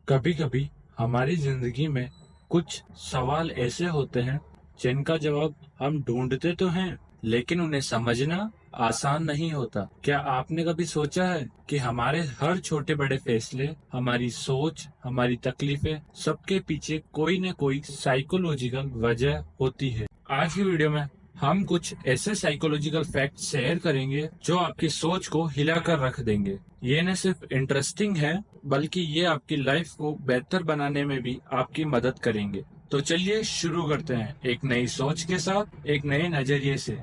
कभी कभी हमारी जिंदगी में कुछ सवाल ऐसे होते हैं जिनका जवाब हम ढूंढते तो हैं, लेकिन उन्हें समझना आसान नहीं होता। क्या आपने कभी सोचा है कि हमारे हर छोटे बड़े फैसले, हमारी सोच, हमारी तकलीफें, सबके पीछे कोई न कोई साइकोलॉजिकल वजह होती है। आज की वीडियो में हम कुछ ऐसे साइकोलॉजिकल फैक्ट शेयर करेंगे जो आपकी सोच को हिलाकर रख देंगे। ये न सिर्फ इंटरेस्टिंग है, बल्कि ये आपकी लाइफ को बेहतर बनाने में भी आपकी मदद करेंगे। तो चलिए शुरू करते हैं एक नई सोच के साथ, एक नए नजरिए से।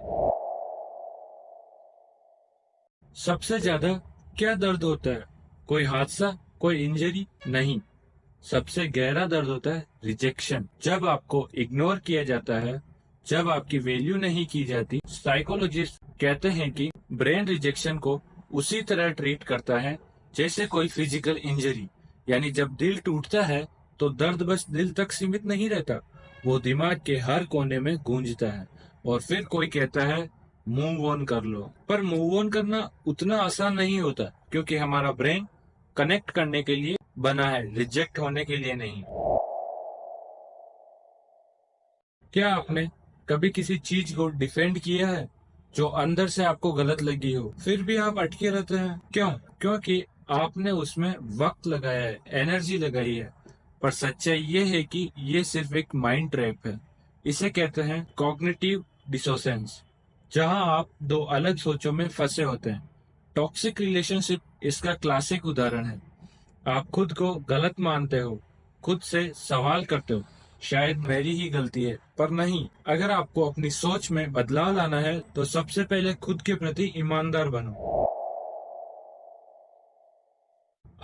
सबसे ज्यादा क्या दर्द होता है? कोई हादसा, कोई इंजरी? नहीं। सबसे गहरा दर्द होता है रिजेक्शन। जब आपको इग्नोर किया जाता है, जब आपकी वैल्यू नहीं की जाती। साइकोलॉजिस्ट कहते हैं कि ब्रेन रिजेक्शन को उसी तरह ट्रीट करता है जैसे कोई फिजिकल इंजरी। यानी जब दिल टूटता है तो दर्द बस दिल तक सीमित नहीं रहता, वो दिमाग के हर कोने में गूंजता है। और फिर कोई कहता है मूव ऑन कर लो, पर मूव ऑन करना उतना आसान नहीं होता, क्योंकि हमारा ब्रेन कनेक्ट करने के लिए बना है, रिजेक्ट होने के लिए नहीं। क्या आपने कभी किसी चीज को डिफेंड किया है जो अंदर से आपको गलत लगी हो, फिर भी आप अटके रहते हैं? क्यों? क्योंकि आपने उसमें वक्त लगाया है, एनर्जी लगाई है। पर सच्चाई ये है कि ये सिर्फ एक माइंड ट्रैप है। इसे कहते हैं कॉग्निटिव डिसोसेंस, जहां आप दो अलग सोचों में फंसे होते हैं। टॉक्सिक रिलेशनशिप इसका क्लासिक उदाहरण है। आप खुद को गलत मानते हो, खुद से सवाल करते हो, शायद मेरी ही गलती है। पर नहीं, अगर आपको अपनी सोच में बदलाव लाना है तो सबसे पहले खुद के प्रति ईमानदार बनो।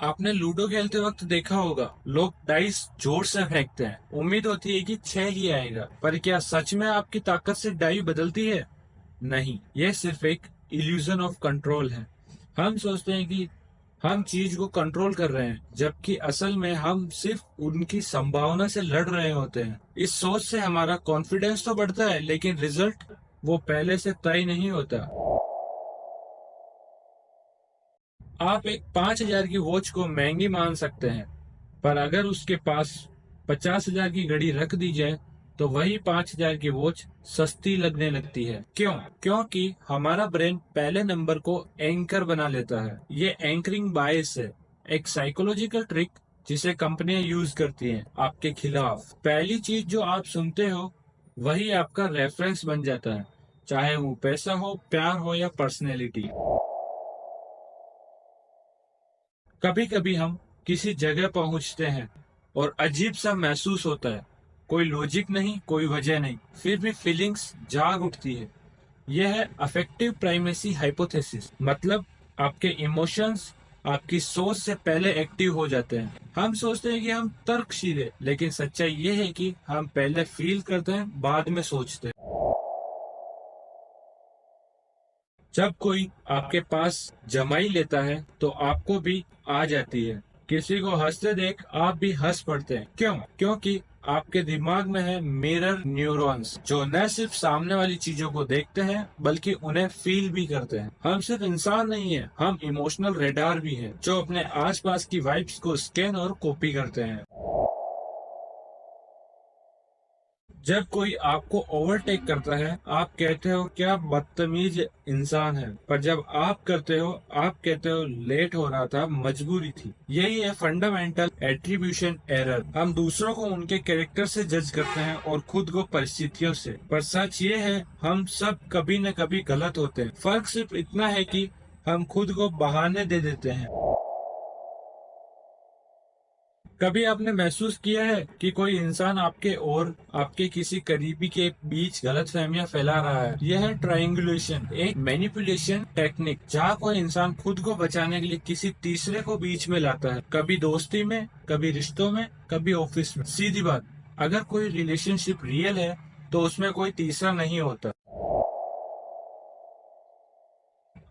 आपने लूडो खेलते वक्त देखा होगा, लोग डाइस जोर से फेंकते हैं, उम्मीद होती है कि 6 ही आएगा। पर क्या सच में आपकी ताकत से डाई बदलती है? नहीं, यह सिर्फ एक इल्यूजन ऑफ कंट्रोल है। हम सोचते हैं कि हम चीज को कंट्रोल कर रहे हैं, जबकि असल में हम सिर्फ उनकी संभावना से लड़ रहे होते हैं। इस सोच से हमारा कॉन्फिडेंस तो बढ़ता है, लेकिन रिजल्ट वो पहले से तय नहीं होता। आप एक 5,000 की वॉच को महंगी मान सकते हैं, पर अगर उसके पास 50,000 की घड़ी रख दी जाए तो वही 5,000 की वॉच सस्ती लगने लगती है। क्यों? क्योंकि हमारा ब्रेन पहले नंबर को एंकर बना लेता है। ये एंकरिंग बायस है, एक साइकोलॉजिकल ट्रिक जिसे कंपनियां यूज करती हैं आपके खिलाफ। पहली चीज जो आप सुनते हो वही आपका रेफरेंस बन जाता है, चाहे वो पैसा हो, प्यार हो या पर्सनैलिटी। कभी कभी हम किसी जगह पहुंचते हैं और अजीब सा महसूस होता है, कोई लॉजिक नहीं, कोई वजह नहीं, फिर भी फीलिंग्स जाग उठती है। यह है अफेक्टिव प्राइमेसी हाइपोथेसिस। मतलब आपके इमोशंस आपकी सोच से पहले एक्टिव हो जाते हैं। हम सोचते हैं कि हम तर्कशील है, लेकिन सच्चाई यह है कि हम पहले फील करते हैं, बाद में सोचते हैं। जब कोई आपके पास जमाई लेता है तो आपको भी आ जाती है। किसी को हंसते देख आप भी हंस पड़ते हैं। क्यों? क्योंकि आपके दिमाग में है मिरर न्यूरॉन्स, जो न सिर्फ सामने वाली चीजों को देखते हैं बल्कि उन्हें फील भी करते हैं। हम सिर्फ इंसान नहीं है, हम इमोशनल रेडार भी है, जो अपने आसपास की वाइब्स को स्कैन और कॉपी करते हैं। जब कोई आपको ओवरटेक करता है, आप कहते हो क्या बदतमीज इंसान है, पर जब आप करते हो, आप कहते हो लेट हो रहा था, मजबूरी थी। यही है फंडामेंटल एट्रीब्यूशन एरर। हम दूसरों को उनके कैरेक्टर से जज करते हैं और खुद को परिस्थितियों से। पर सच ये है, हम सब कभी न कभी गलत होते हैं। फर्क सिर्फ इतना है कि हम खुद को बहाने दे देते हैं। कभी आपने महसूस किया है कि कोई इंसान आपके और आपके किसी करीबी के बीच गलतफहमियां फैला रहा है? यह है ट्रायंगुलेशन, एक मैनिपुलेशन टेक्निक, जहां कोई इंसान खुद को बचाने के लिए किसी तीसरे को बीच में लाता है। कभी दोस्ती में, कभी रिश्तों में, कभी ऑफिस में। सीधी बात, अगर कोई रिलेशनशिप रियल है तो उसमें कोई तीसरा नहीं होता।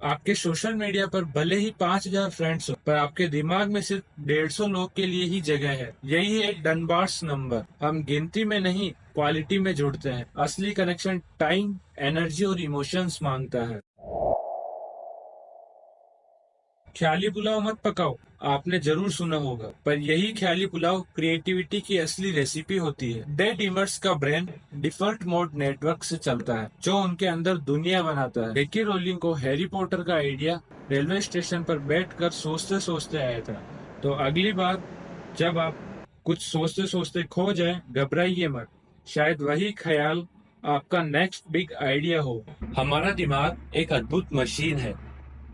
आपके सोशल मीडिया पर भले ही 5,000 फ्रेंड्स हो, पर आपके दिमाग में सिर्फ 150 लोग के लिए ही जगह है। यही है डनबार्स नंबर। हम गिनती में नहीं, क्वालिटी में जुड़ते हैं। असली कनेक्शन टाइम, एनर्जी और इमोशंस मांगता है। ख्याली पुलाव मत पकाओ, आपने जरूर सुना होगा, पर यही ख्याली पुलाव क्रिएटिविटी की असली रेसिपी होती है। डेड इमर्स का ब्रेन डिफॉल्ट मोड नेटवर्क से चलता है, जो उनके अंदर दुनिया बनाता है। जेके रोलिंग को हैरी पॉटर का आइडिया रेलवे स्टेशन पर बैठकर सोचते सोचते आया था। तो अगली बार जब आप कुछ सोचते सोचते खो जाए, घबराइए मत, शायद वही ख्याल आपका नेक्स्ट बिग आइडिया हो। हमारा दिमाग एक अद्भुत मशीन है,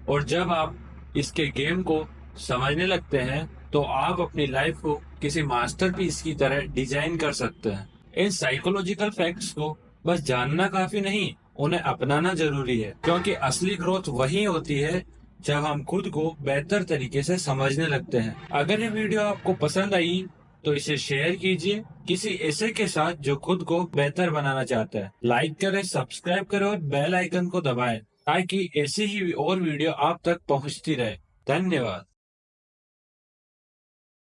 और जब आप इसके गेम को समझने लगते हैं तो आप अपनी लाइफ को किसी मास्टरपीस की तरह डिजाइन कर सकते हैं। इन साइकोलॉजिकल फैक्ट्स को बस जानना काफी नहीं, उन्हें अपनाना जरूरी है, क्योंकि असली ग्रोथ वही होती है जब हम खुद को बेहतर तरीके से समझने लगते हैं। अगर ये वीडियो आपको पसंद आई तो इसे शेयर कीजिए किसी ऐसे के साथ जो खुद को बेहतर बनाना चाहता है। लाइक करें, सब्सक्राइब करें और बेल आइकन को दबाएं, ताकि ऐसी ही और वीडियो आप तक पहुंचती रहे। धन्यवाद।